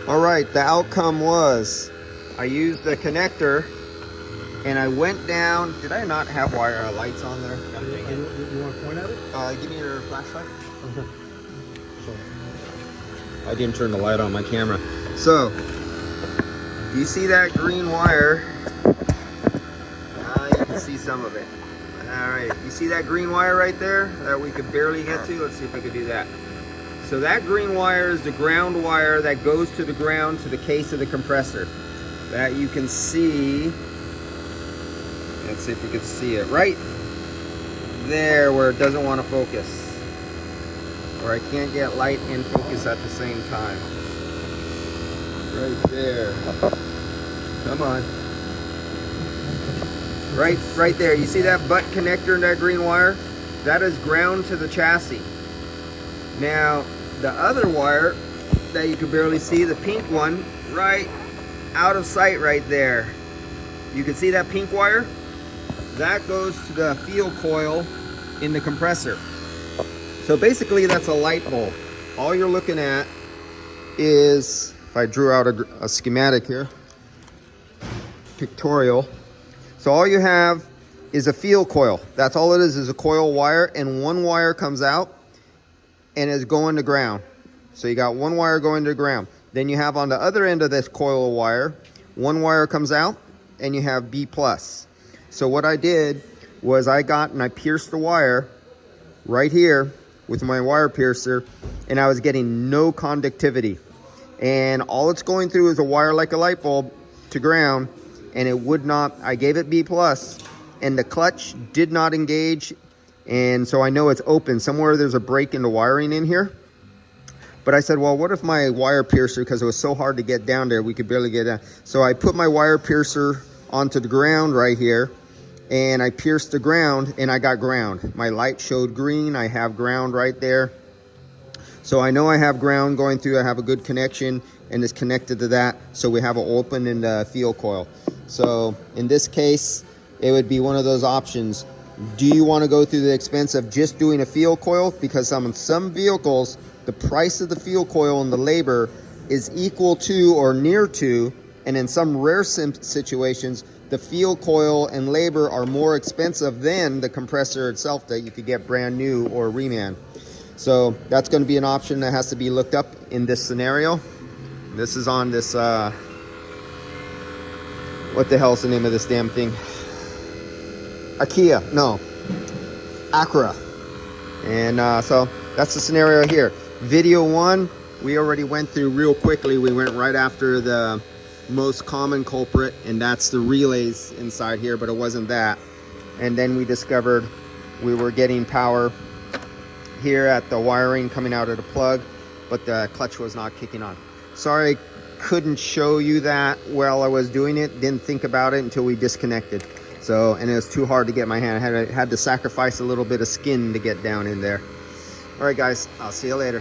All right, the outcome was I used the connector and I went down. Did I not have wire lights on there? You want to point at it? Give me your flashlight. I didn't turn the light on my camera. So, you see that green wire? You can see some of it. All right, you see that green wire right there that we could barely get to? Let's see if I could do that. So that green wire is the ground wire that goes to the ground to the case of the compressor. That you can see. Let's see if we can see it right there where it doesn't want to focus. Or I can't get light and focus at the same time. Right there. Come on. Right there. You see that butt connector in that green wire? That is ground to the chassis. Now, the other wire that you can barely see, the pink one, right out of sight right there. You can see that pink wire? That goes to the fuel coil in the compressor. So basically that's a light bulb. All you're looking at is, if I drew out a schematic here, pictorial. So all you have is a fuel coil. That's all it is a coil wire, and one wire comes out and is going to ground. So you got one wire going to ground. Then you have on the other end of this coil wire, one wire comes out and you have B+. So what I did was I pierced the wire right here with my wire piercer, and I was getting no conductivity. And all it's going through is a wire like a light bulb to ground, and it would not, I gave it B+, and the clutch did not engage. And so I know it's open. Somewhere there's a break in the wiring in here. But I said, well, what if my wire piercer, because it was so hard to get down there, we could barely get down. So I put my wire piercer onto the ground right here, and I pierced the ground, and I got ground. My light showed green. I have ground right there. So I know I have ground going through. I have a good connection, and it's connected to that. So we have an open in the fuel coil. So in this case, it would be one of those options. Do you want to go through the expense of just doing a fuel coil? Because on some vehicles, the price of the fuel coil and the labor is equal to or near to, and in some rare situations, the fuel coil and labor are more expensive than the compressor itself that you could get brand new or reman. So that's going to be an option that has to be looked up in this scenario. This is on this, what the hell's the name of this damn thing? Acura. And so that's the scenario here. Video 1, we already went through real quickly. We went right after the most common culprit, and that's the relays inside here, but it wasn't that. And then we discovered we were getting power here at the wiring coming out of the plug, but the clutch was not kicking on. Sorry, couldn't show you that while I was doing it. Didn't think about it until we disconnected. So, and it was too hard to get my hand. I had to sacrifice a little bit of skin to get down in there. All right, guys, I'll see you later.